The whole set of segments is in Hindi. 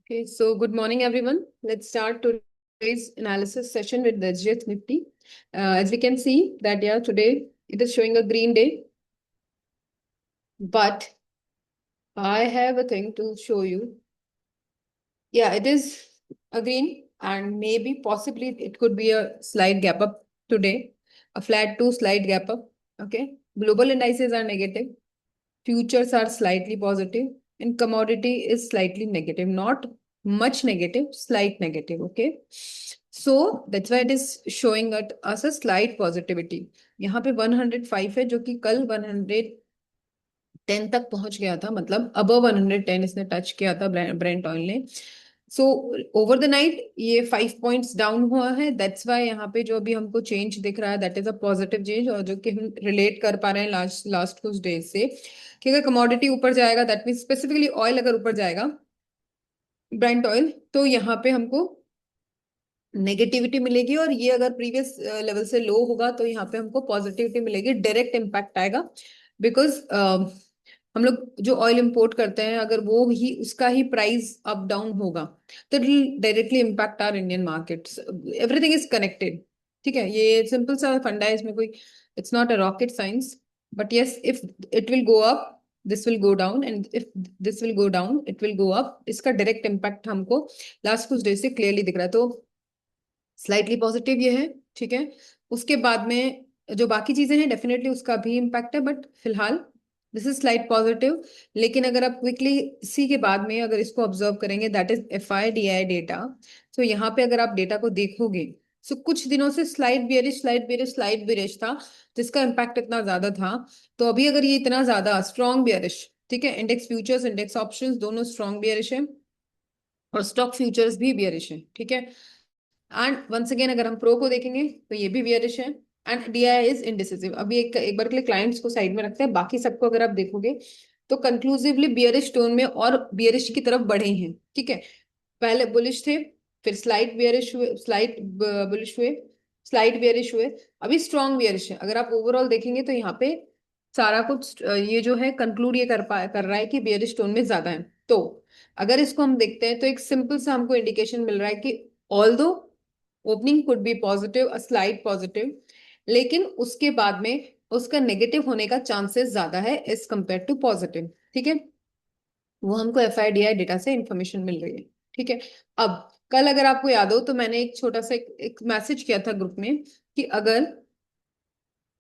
Okay, so good morning, everyone. Let's start today's analysis session with the SGX Nifty. As we can see that today it is showing a green day, but I have a thing to show you. Yeah, it is a green, and maybe possibly it could be a slight gap up today, a flat to slight gap up. Okay, global indices are negative, futures are slightly positive, and commodity is slightly negative, not much negative, slight negative. Okay, so that's why it is showing at us a slight positivity. यहाँ पे 105 है, जो कि कल 110 तक पहुंच गया था, मतलब अबव 110 इसने टच किया था ब्रेंट ऑयल ने। सो ओवर द नाइट ये 5 पॉइंट्स डाउन हुआ है। दैट्स वाई यहाँ पे जो अभी हमको चेंज दिख रहा है, that is a positive change, और जो कि हम रिलेट कर पा रहे हैं लास्ट लास्ट कुछ डेज से, कि अगर कमोडिटी ऊपर जाएगा, दैट मीन स्पेसिफिकली ऑयल अगर ऊपर जाएगा, ब्रेंट ऑयल, तो यहाँ पे हमको नेगेटिविटी मिलेगी, और ये अगर प्रीवियस लेवल से लो होगा तो यहाँ पे हमको पॉजिटिविटी मिलेगी, डायरेक्ट इम्पैक्ट आएगा। बिकॉज हम लोग जो ऑयल इंपोर्ट करते हैं, अगर वो ही उसका ही प्राइस अप डाउन होगा तो it will directly impact our Indian markets. Everything is connected. ठीक है, ये सिंपल सा फंडा है, इसमें कोई it's not a rocket science. But yes, if it will go up, this will go down, and if this will go down, it will go up. इसका डायरेक्ट इम्पैक्ट हमको लास्ट कुछ डेज से क्लियरली दिख रहा है, तो स्लाइटली पॉजिटिव ये है। ठीक है, उसके बाद में जो बाकी चीजें हैं, डेफिनेटली उसका भी इम्पैक्ट है, बट फिलहाल दिस इज स्लाइट पॉजिटिव। लेकिन अगर आप क्विकली इसी के बाद में अगर इसको ऑब्जर्व करेंगे, दैट इज FIDI डेटा। तो यहाँ पे अगर आप डेटा को देखोगे, सो कुछ दिनों से स्लाइड बेरिश था, जिसका इम्पैक्ट इतना ज्यादा था। तो अभी अगर ये इतना ज्यादा स्ट्रॉन्ग बेयरिश, ठीक है, इंडेक्स फ्यूचर्स इंडेक्स ऑप्शंस दोनों स्ट्रॉन्ग बेयरिश है, और स्टॉक फ्यूचर्स भी बेयरिश है। ठीक है, एंड वंस अगेन अगर हम प्रो को देखेंगे तो ये भी बियरिश है, एंड DI इज इनडिसिसिव। अभी एक बार के लिए क्लाइंट्स को साइड में रखते हैं, बाकी सबको अगर आप देखोगे तो कंक्लूसिवली बियरिश टोन में और बियरिश की तरफ बढ़े हैं। ठीक है, पहले बुलिश थे, फिर स्लाइट बियरिश हुए, स्लाइट बुलिश हुए, स्लाइट बियरिश हुए, अभी स्ट्रॉन्ग बियरिश है। अगर आप ओवरऑल देखेंगे तो यहाँ पे सारा कुछ ये जो है कंक्लूड ये कर रहा है कि बियरिश टोन में ज्यादा है। तो अगर इसको हम देखते हैं तो एक सिंपल सा हमको इंडिकेशन मिल रहा है कि although opening could be positive, a slight positive, लेकिन उसके बाद में उसका नेगेटिव होने का चांसेस ज्यादा है एज कंपेयर टू पॉजिटिव। ठीक है, वो हमको FIDI डेटा से इंफॉर्मेशन मिल रही है। ठीक है, अब कल अगर आपको याद हो तो मैंने एक छोटा सा एक मैसेज किया था ग्रुप में कि अगर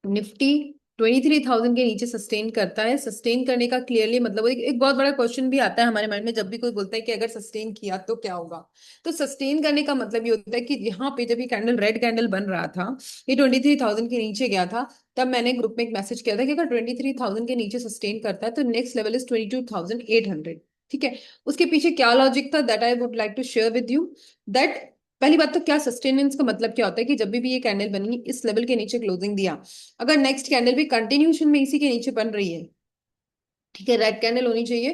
निफ्टी 23,000 के नीचे सस्टेन करता है, सस्टेन करने का क्लियरली मतलब एक बहुत बड़ा क्वेश्चन भी आता है हमारे माइंड में जब भी कोई बोलता है कि अगर सस्टेन किया तो क्या होगा। तो सस्टेन करने का मतलब ये होता है कि यहाँ पे जब ये कैंडल रेड कैंडल बन रहा था, ये 23,000 के नीचे गया था, तब मैंने ग्रुप में एक मैसेज किया था कि अगर 23,000 के नीचे सस्टेन करता है तो नेक्स्ट लेवल इज 22,800। ठीक है, उसके पीछे क्या लॉजिक था, that I would like to share with you. That पहली बात तो क्या सस्टेनेंस का मतलब क्या होता है, कि जब भी ये कैंडल बनी इस लेवल के नीचे क्लोजिंग दिया, अगर नेक्स्ट कैंडल भी कंटिन्यूशन में इसी के नीचे बन रही है, ठीक है, रेड कैंडल होनी चाहिए,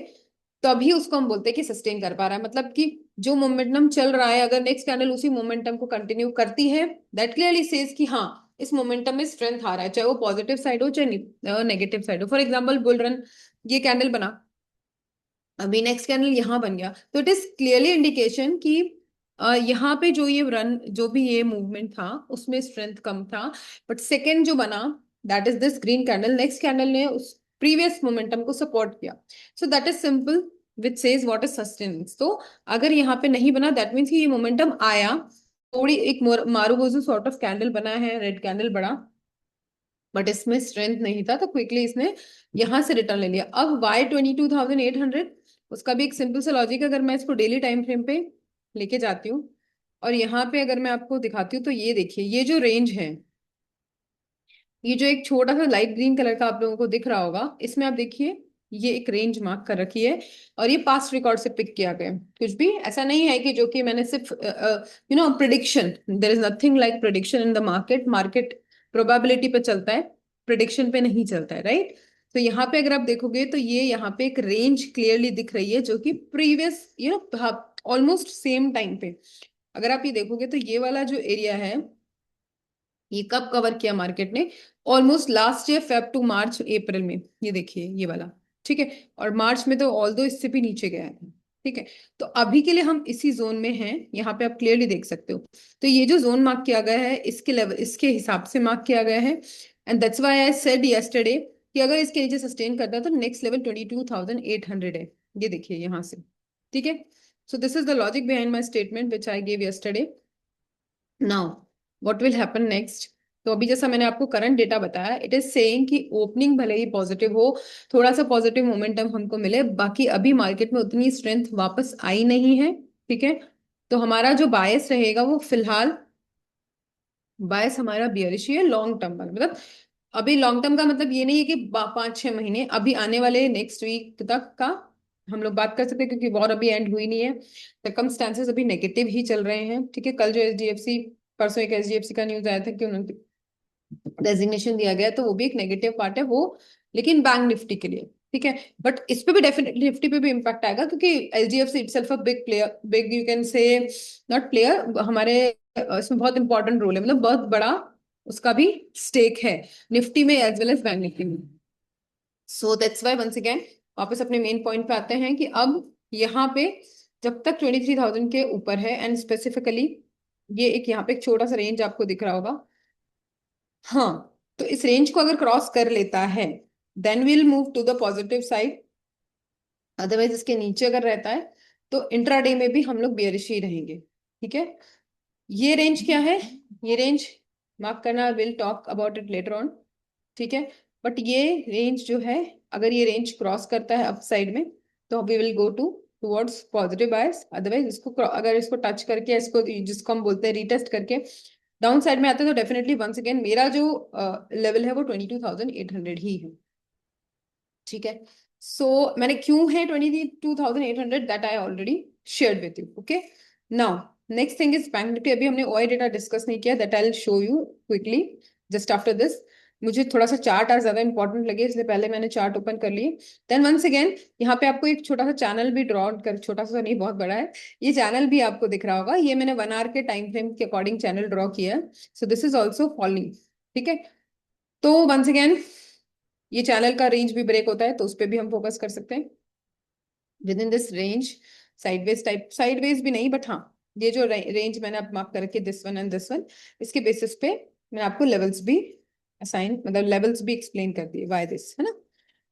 तो अभी उसको हम बोलते हैं कि सस्टेन कर पा रहा है। मतलब कि जो मोमेंटम चल रहा है, अगर नेक्स्ट कैंडल उसी मोमेंटम को कंटिन्यू करती है, दैट क्लियरली सेज कि हाँ, इस मोमेंटम में स्ट्रेंथ आ रहा है, चाहे वो पॉजिटिव साइड हो चाहे नेगेटिव साइड हो। फॉर एग्जाम्पल बुल रन, ये कैंडल बना, अभी नेक्स्ट कैंडल यहाँ बन गया, तो इट इज क्लियरली इंडिकेशन कि यहाँ पे जो ये रन, जो भी ये मूवमेंट था उसमें स्ट्रेंथ कम था। बट सेकेंड जो बना, that is this green candle, next candle ने उस प्रीवियस मोमेंटम को सपोर्ट किया। So that is simple which says what is sustenance. तो अगर यहाँ पे नहीं बना, दैट मीन्स ये मोमेंटम आया, थोड़ी एक मारूबोजू सॉर्ट ऑफ कैंडल बना है, रेड कैंडल बड़ा, बट इसमें स्ट्रेंथ नहीं था, तो क्विकली इसने यहां से रिटर्न ले लिया। अब वाई 22,800, उसका भी एक सिंपल सा लॉजिक है। अगर मैं इसको डेली टाइम फ्रेम पे लेके जाती हूँ और यहाँ पे अगर मैं आपको दिखाती हूँ, तो ये देखिए, ये जो रेंज है, ये जो एक छोटा सा लाइट ग्रीन कलर का आप लोगों को दिख रहा होगा, इसमें आप देखिए ये एक रेंज मार्क कर रखी है, और ये पास्ट रिकॉर्ड से पिक किया गया है। कुछ भी ऐसा नहीं है कि जो कि मैंने सिर्फ prediction, there is nothing like prediction in the market. Market probability पे चलता है, प्रिडिक्शन पे नहीं चलता है, राइट। तो यहाँ पे अगर आप देखोगे तो ये यहाँ पे एक रेंज क्लियरली दिख रही है, जो कि प्रीवियस ऑलमोस्ट सेम टाइम पे अगर आप ये देखोगे तो ये वाला जो एरिया है, ये कब कवर किया मार्केट ने, almost last year Feb to March April में, ये देखिए ये वाला। ठीक है, और मार्च में तो ऑल दो इससे भी नीचे गया है। ठीक है। तो अभी के लिए हम इसी जोन में हैं, यहाँ पे आप क्लियरली देख सकते हो। तो ये जो जोन मार्क किया गया है इसके लेवल, इसके हिसाब से मार्क किया गया है। And that's why I said yesterday कि अगर इसके नीचे सस्टेन करता है तो नेक्स्ट लेवल 22,800 है। ये देखिए यहाँ से। ठीक है। So this is the logic behind my statement which I gave yesterday. Now what will happen next. तो अभी जैसा मैंने आपको करंट डेटा बताया, इट इज सेइंग कि ओपनिंग भले ही पॉजिटिव हो, थोड़ा सा पॉजिटिव मोमेंटम हमको मिले, बाकी अभी मार्केट में उतनी स्ट्रेंथ वापस आई नहीं है। ठीक है। तो हमारा जो बायस रहेगा वो फिलहाल बायस हमारा बियरिश ही है लॉन्ग टर्म में। मतलब अभी लॉन्ग टर्म का मतलब ये नहीं है कि 5-6 महीने, अभी आने वाले नेक्स्ट वीक तक का हम लोग बात कर सकते हैं, क्योंकि वॉर अभी एंड हुई नहीं है। सर्कमस्टांसेस अभी नेगेटिव ही चल रहे हैं। ठीक है। कल जो एचडीएफसी, परसों एक एचडीएफसी का न्यूज आया था कि उन्होंने डेजिग्नेशन दिया गया, तो वो भी एक नेगेटिव पार्ट है वो, लेकिन बैंक निफ्टी के लिए। ठीक है। बट इस पे भी डेफिनेटली निफ्टी पे भी इम्पैक्ट आएगा, क्योंकि HDFC itself a big player, big you can से, नॉट प्लेयर, हमारे इसमें बहुत इंपॉर्टेंट रोल है, मतलब बहुत बड़ा उसका भी स्टेक है निफ्टी में as well as bank Nifty में। So that's why once again वापस अपने मेन पॉइंट पे आते हैं कि अब यहाँ पे जब तक 23,000 के ऊपर है, एंड स्पेसिफिकली ये एक यहाँ पे एक छोटा सा रेंज आपको दिख रहा होगा। हाँ, तो इस रेंज को अगर क्रॉस कर लेता है then will move to the positive side. Otherwise इसके नीचे अगर रहता है तो इंट्राडे में भी हम लोग बेयरिश ही रहेंगे। ठीक है। ये रेंज क्या है, ये रेंज मार्क करना, will talk about it later on. ठीक है। बट ये रेंज जो है, अगर ये रेंज क्रॉस करता है अप साइड में तो we will go to towards positive bias. Otherwise इसको अगर इसको टच करके, इसको जिसको हम बोलते हैं रीटेस्ट करके डाउन साइड में आते हैं, तो डेफिनेटली वंस अगेन मेरा जो लेवल है वो 22,800 ही है। ठीक है। सो मैंने क्यों है 22,800, that I already shared with you. Okay. Now next thing is bank Nifty. अभी हमने ओआई डेटा डिस्कस नहीं किया, that I will show you quickly just after this. मुझे थोड़ा सा चार्ट आज ज्यादा इंपॉर्टेंट लगे, इसलिए पहले मैंने चार्ट ओपन कर लिए। देन वंस अगेन यहाँ पे आपको एक छोटा सा चैनल भी ड्रॉ कर, छोटा सा नहीं बहुत बड़ा है, ये चैनल भी आपको दिख रहा होगा, ये मैंने 1 आवर के टाइम फ्रेम के अकॉर्डिंग चैनल ड्रॉ किया है। So this is also following. ठीक है। तो वंस अगेन ये चैनल का रेंज भी ब्रेक होता है तो उस पर भी हम फोकस कर सकते हैं with in this range. Sideways type, sideways भी नहीं, बट हाँ ये जो रेंज मैंने आप मार्क करके this one and this one, इसके बेसिस पे मैंने आपको लेवल्स भी असाइन, मतलब लेवल्स भी एक्सप्लेन कर दिए वाई दिस, है ना।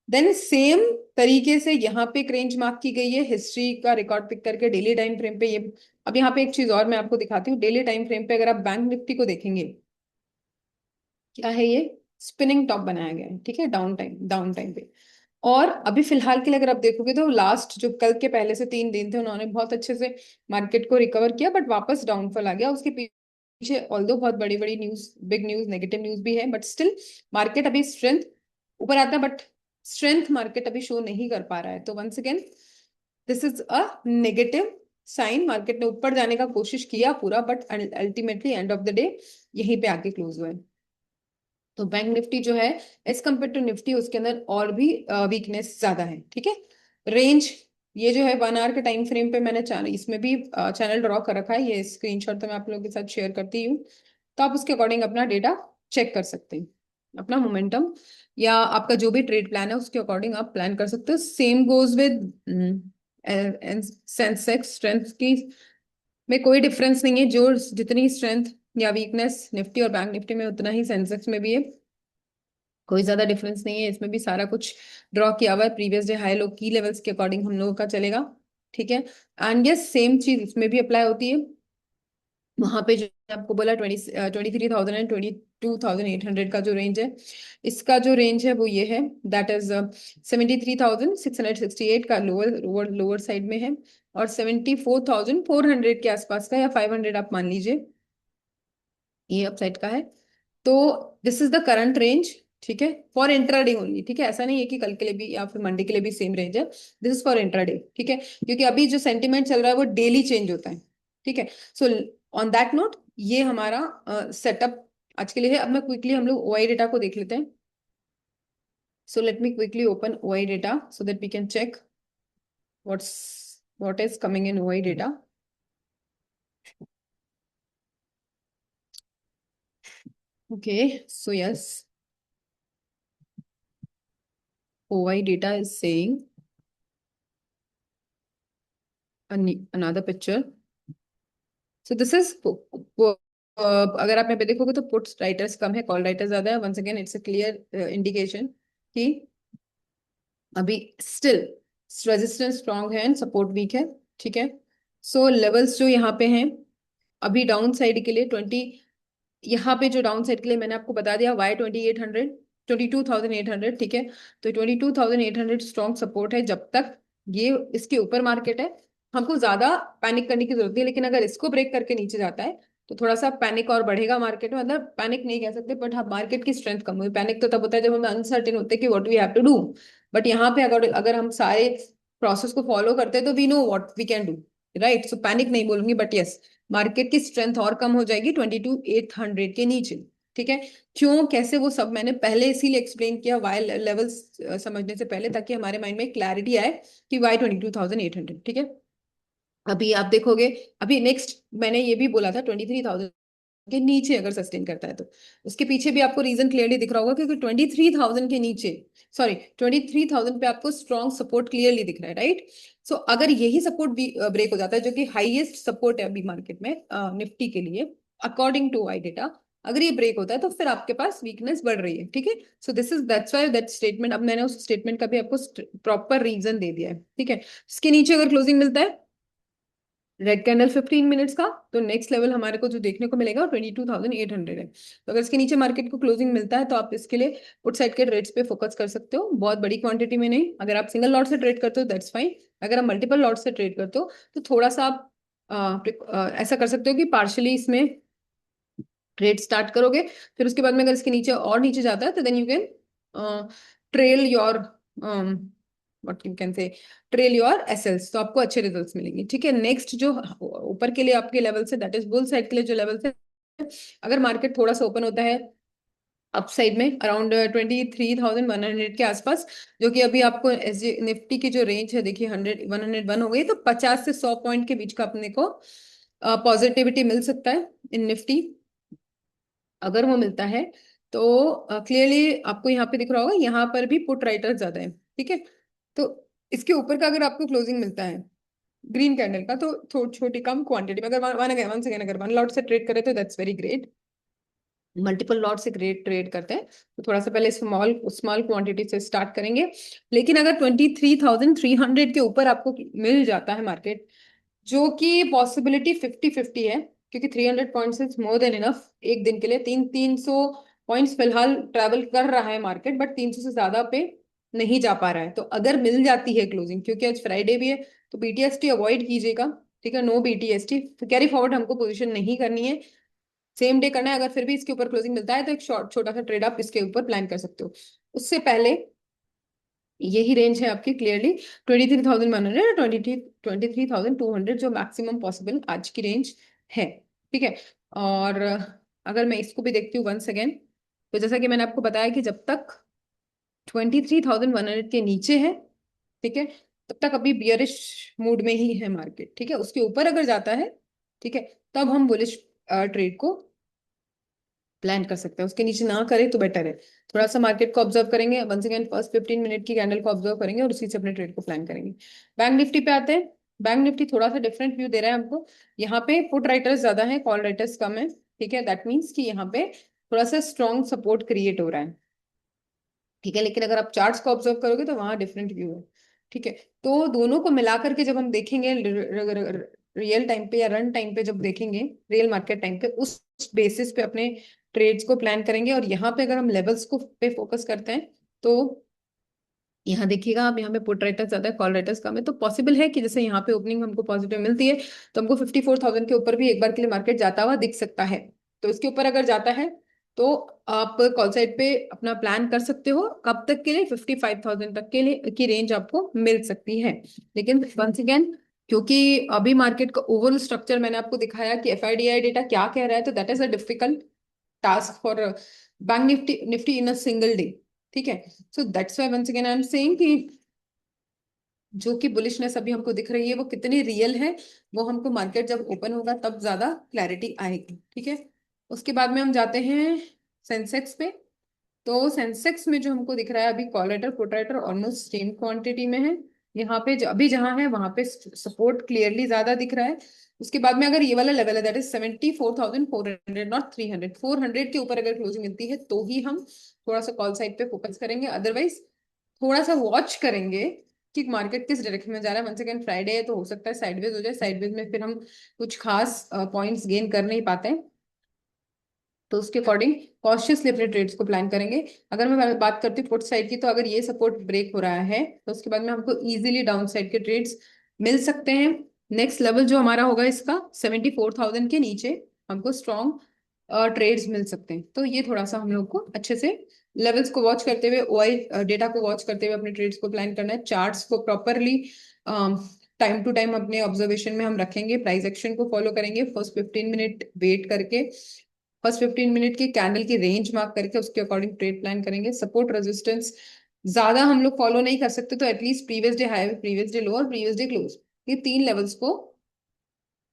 देन सेम तरीके से यहाँ पे एक रेंज मार्क की गई है, हिस्ट्री का रिकॉर्ड पिक करके डेली टाइम फ्रेम पे ये। अब यहाँ पे एक चीज और मैं आपको दिखाती हूँ, डेली टाइम फ्रेम पे अगर आप बैंक निफ्टी को देखेंगे, क्या है ये, स्पिनिंग टॉप बनाया गया है। ठीक है। डाउन टाइम पे। और अभी फिलहाल के लिए अगर आप देखोगे तो लास्ट जो कल के पहले से 3 दिन थे, उन्होंने बहुत अच्छे से मार्केट को रिकवर किया, बट वापस डाउनफॉल आ गया उसके पीछे। ऑल्दो बहुत बड़ी बड़ी news, big news, negative news भी है, बट स्टिल मार्केट अभी स्ट्रेंथ ऊपर आता है, बट स्ट्रेंथ मार्केट अभी शो नहीं कर पा रहा है। तो once again this is a negative sign. Market ने ऊपर जाने का कोशिश किया पूरा, but ultimately end of the day यहीं पे आके क्लोज हुआ है। तो बैंक निफ्टी जो है एज कम्पेयर टू निफ्टी, उसके अंदर और भी वीकनेस ज्यादा है। ठीक है। रेंज ये जो है 1 आवर के टाइम फ्रेम पे मैंने चैनल, इसमें भी चैनल ड्रॉ कर रखा है, ये स्क्रीनशॉट तो मैं आप लोगों के साथ शेयर करती हूँ। तो आप उसके अकॉर्डिंग अपना डेटा चेक कर सकते हैं, अपना मोमेंटम या आपका जो भी ट्रेड प्लान है उसके अकॉर्डिंग आप प्लान कर सकते हो। Same goes with Sensex strength की में कोई डिफरेंस नहीं है, जो जितनी स्ट्रेंथ या वीकनेस निफ्टी और बैंक निफ्टी में उतना ही सेंसेक्स में भी है। कोई ज्यादा डिफरेंस नहीं है, इसमें भी सारा कुछ ड्रॉ किया हुआ है प्रीवियस डे हाई लो की लेवल्स के अकॉर्डिंग हम लोगों का चलेगा। ठीक है। एंड यस सेम चीज इसमें भी अप्लाई होती है। वहां पे जो आपको बोला 23,000 एंड 22,800 का जो रेंज है, इसका जो रेंज है वो ये है, दैट इज 73,668 का लोअर लोअर लोअर साइड में है, और 74,400 के आसपास का, या 500 आप मान लीजिए, ये अपसाइड का है। तो this is the current range. ठीक है। For intraday only. ठीक है। ऐसा नहीं है कि कल के लिए भी या फिर मंडे के लिए भी सेम रेंज है, दिस इज फॉर इंट्राडे। ठीक है। क्योंकि अभी जो सेंटिमेंट चल रहा है वो डेली चेंज होता है। ठीक है। सो ऑन दैट नोट ये हमारा सेटअप आज के लिए है। अब मैं क्विकली हम लोग ओआई डेटा को देख लेते हैं। So let me quickly open OI data so that we can check what is coming in OI data. Okay, so yes, OI data is saying another picture. So this is अगर आप यहाँ पे देखोगे तो पुट्स राइटर्स कम है, कॉल राइटर्स ज्यादा है. Once again it's a clear indication कि अभी स्टिल रेजिस्टेंस स्ट्रांग है एंड सपोर्ट वीक है. ठीक है. सो लेवल्स जो यहाँ पे हैं अभी डाउन साइड के लिए 20, यहाँ पे जो डाउन साइड के लिए मैंने आपको बता दिया वाई 2800, 22,800. ठीक है. तो 22,800 स्ट्रॉन्ग सपोर्ट है. जब तक ये इसके ऊपर मार्केट है हमको ज्यादा पैनिक करने की जरूरत नहीं है. लेकिन अगर इसको ब्रेक करके नीचे जाता है तो थोड़ा सा पैनिक और बढ़ेगा मार्केट में. मतलब पैनिक नहीं कह सकते बट हाँ मार्केट की स्ट्रेंथ कम हुई. पैनिक तो तब होता है जब हम अनसर्टेन होते हैं कि what we have to do. But यहाँ पे अगर अगर हम सारे प्रोसेस को फॉलो करते हैं तो we know what we can do. Right. So panic नहीं बोलूंगी बट यस मार्केट की स्ट्रेंथ और कम हो जाएगी 22,800 के नीचे. ठीक है. क्यों कैसे वो सब मैंने पहले इसीलिए एक्सप्लेन किया वाई लेवल्स समझने से पहले, ताकि हमारे माइंड में क्लैरिटी आए कि वाई 22,800. ठीक है. अभी आप देखोगे अभी नेक्स्ट मैंने ये भी बोला था 23,000 के नीचे अगर सस्टेन करता है तो उसके पीछे भी आपको रीजन क्लियरली दिख रहा होगा क्योंकि 23,000 के नीचे, सॉरी 23,000 पे आपको स्ट्रॉन्ग सपोर्ट क्लियरली दिख रहा है. राइट. सो अगर यही सपोर्ट भी ब्रेक हो जाता है जो कि हाईएस्ट सपोर्ट है अभी मार्केट में निफ्टी के लिए अकॉर्डिंग टू आई डेटा, अगर ये ब्रेक होता है तो फिर आपके पास वीकनेस बढ़ रही है. ठीक है. So this is that's why that statement. अब मैंने उस स्टेटमेंट का भी आपको प्रॉपर रीजन दे दिया है. ठीक है. इसके नीचे अगर क्लोजिंग मिलता है रेड कैंडल 15 मिनट्स का तो नेक्स्ट लेवल हमारे को जो देखने को मिलेगा 22,800 है. तो अगर इसके नीचे मार्केट को क्लोजिंग मिलता है तो आप इसके लिए पुट साइड के ट्रेड्स पे फोकस कर सकते हो. बहुत बड़ी क्वांटिटी में नहीं. अगर आप सिंगल लॉट से ट्रेड करते हो दैट्स फाइन. अगर आप मल्टीपल लॉट से ट्रेड करते हो तो थोड़ा सा आप ऐसा कर सकते हो कि पार्शली इसमें ट्रेड स्टार्ट करोगे. फिर उसके बाद में अगर इसके नीचे और नीचे जाता है तो then you can trail your what you can say trail your SLs. तो आपको अच्छे रिजल्ट्स मिलेंगे. ठीक है. नेक्स्ट जो ऊपर के लिए आपके level say that is bull side के लिए जो लेवल से अगर मार्केट थोड़ा सा ओपन होता है अपसाइड में अराउंड 23,100 के आसपास, जो कि अभी आपको एस निफ्टी की जो रेंज है देखिए 101 हो गई, तो 50 से 100 पॉइंट के बीच का अपने को पॉजिटिविटी मिल सकता है इन निफ्टी. अगर वो मिलता है तो क्लियरली आपको यहाँ पे दिख रहा होगा यहाँ पर भी पुट राइटर ज्यादा है. ठीक है. तो इसके ऊपर का अगर आपको क्लोजिंग मिलता है ग्रीन कैंडल का तो छोटी कम क्वांटिटी में अगर वन सेकेंड अगर वन लॉट से ट्रेड करे तो that's very great. Multiple lot से ग्रेट ट्रेड करते हैं तो थोड़ा सा पहले स्मॉल स्मॉल क्वांटिटी से स्टार्ट करेंगे. लेकिन अगर 23,300 के ऊपर आपको मिल जाता है मार्केट, जो कि पॉसिबिलिटी 50-50 है क्योंकि 300 points is more than enough एक दिन के लिए. 300 पॉइंट्स फिलहाल ट्रैवल कर रहा है मार्केट बट 300 से ज्यादा पे नहीं जा पा रहा है. तो अगर मिल जाती है क्लोजिंग क्योंकि आज फ्राइडे भी है तो बीटीएसटी अवॉइड कीजिएगा. ठीक है. No BTST. कैरी फॉरवर्ड हमको पोजीशन नहीं करनी है, सेम डे करना है. अगर फिर भी इसके ऊपर क्लोजिंग मिलता है तो एक शॉर्ट छोटा सा ट्रेड आप इसके ऊपर प्लान कर सकते हो. उससे पहले यही रेंज है आपकी क्लियरली 23,100 23,200 जो मैक्सिमम पॉसिबल आज की रेंज है. ठीक है. और अगर मैं इसको भी देखती हूँ वंस अगेन तो जैसा कि मैंने आपको बताया कि जब तक 23,100 के नीचे है, ठीक है, तब तक अभी बियरिश मूड में ही है मार्केट. ठीक है. उसके ऊपर अगर जाता है, ठीक है, तब हम बुलिश ट्रेड को प्लान कर सकते हैं. उसके नीचे ना करे तो बेटर है. थोड़ा सा मार्केट को ऑब्जर्व करेंगे वंस अगेन फर्स्ट 15 मिनट की कैंडल को ऑब्जर्व करेंगे और उसी से अपने ट्रेड को प्लान करेंगे. बैंक निफ्टी पे आते हैं. बैंक निफ्टी थोड़ा सा डिफरेंट व्यू दे रहा है हमको. यहाँ पे पुट राइटर्स ज्यादा है, कॉल राइटर्स कम है. ठीक है. दैट मीन्स कि यहाँ पे थोड़ा सा स्ट्रॉन्ग सपोर्ट क्रिएट हो रहा है. ठीक है. लेकिन अगर आप चार्ट्स को ऑब्जर्व करोगे तो वहां डिफरेंट व्यू है. ठीक है. तो दोनों को मिला करके जब हम देखेंगे रियल टाइम पे या रन टाइम पे जब देखेंगे रियल मार्केट टाइम पे उस बेसिस पे अपने ट्रेड्स को प्लान करेंगे. और यहाँ पे अगर हम लेवल्स को पे फोकस करते हैं तो यहाँ देखिएगा आप यहाँ पे पुट राइटर्स ज्यादा है, कॉल राइटर्स कम है. तो पॉसिबल है कि जैसे यहाँ पे ओपनिंग हमको पॉजिटिव मिलती है तो हमको 54,000 के ऊपर भी एक बार के लिए मार्केट जाता हुआ दिख सकता है. तो इसके ऊपर अगर जाता है तो आप कॉल साइड पे अपना प्लान कर सकते हो. कब तक के लिए? 55,000 तक के लिए की रेंज आपको मिल सकती है. लेकिन वंस अगेन क्योंकि अभी मार्केट का ओवरऑल स्ट्रक्चर मैंने आपको दिखाया कि एफआईडीआई डेटा क्या कह रहा है, तो that is a difficult task for Bank Nifty Nifty in a single day. ठीक है. So that's why once again I am saying कि जो कि बुलिशनेस अभी हमको दिख रही है वो कितनी रियल है वो हमको मार्केट जब ओपन होगा तब ज्यादा क्लैरिटी आएगी. ठीक है. उसके बाद में हम जाते हैं सेंसेक्स पे. तो सेंसेक्स में जो हमको दिख रहा है अभी call writer put writer almost same quantity में है. यहाँ पे अभी जहां है वहां पे सपोर्ट क्लियरली ज्यादा दिख रहा है। उसके बाद में अगर ये वाला लेवल है दैट इज 74,400, नॉट 300, 400 के ऊपर अगर क्लोजिंग मिलती है तो ही हम थोड़ा सा कॉल साइड पे फोकस करेंगे। अदरवाइज थोड़ा सा वॉच करेंगे कि मार्केट किस डायरेक्शन में जा रहा है। वन सेकेंड फ्राइडे है तो हो सकता है साइडवेज हो जाए, साइडवेज में फिर हम कुछ खास पॉइंट्स गेन कर नहीं पाते हैं, तो उसके अकॉर्डिंग कॉशियसली अपने ट्रेड्स को प्लान करेंगे। अगर मैं बात करती हूँ पुट साइड की, तो अगर ये सपोर्ट ब्रेक हो रहा है तो उसके बाद में हमको इजीली डाउन साइड के ट्रेड्स मिल सकते हैं। नेक्स्ट लेवल जो हमारा होगा इसका 74,000 के नीचे हमको स्ट्रॉन्ग ट्रेड्स मिल सकते हैं। तो ये थोड़ा सा हम लोग को अच्छे से लेवल्स को वॉच करते हुए, ओआई डेटा को वॉच करते हुए अपने ट्रेड्स को प्लान करना है। चार्ट्स को प्रॉपरली टाइम टू टाइम अपने ऑब्जर्वेशन में हम रखेंगे, प्राइस एक्शन को फॉलो करेंगे, फर्स्ट 15 मिनट वेट करके फर्स्ट 15 मिनट की कैंडल की रेंज मार्क करके उसके अकॉर्डिंग ट्रेड प्लान करेंगे। सपोर्ट रेजिस्टेंस ज्यादा हम लोग फॉलो नहीं कर सकते, तो at least previous day high, previous day लो और प्रीवियस डे क्लोज, ये तीन लेवल्स को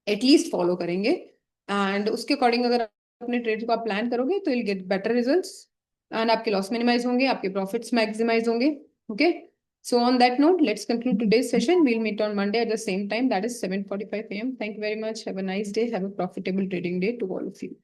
एटलीस्ट फॉलो करेंगे। एंड उसके अकॉर्डिंग अगर अपने ट्रेड को आप प्लान करोगे तो will get better results, and आपके लॉस मिनिमाइज होंगे, आपके प्रॉफिट्स मैक्सिमाइज होंगे। Okay, so on that note, let's conclude today's session. We'll meet on Monday at the same time, that is 7:45 a.m. Thank you very much. Have a nice day. Have a profitable trading day to all of you.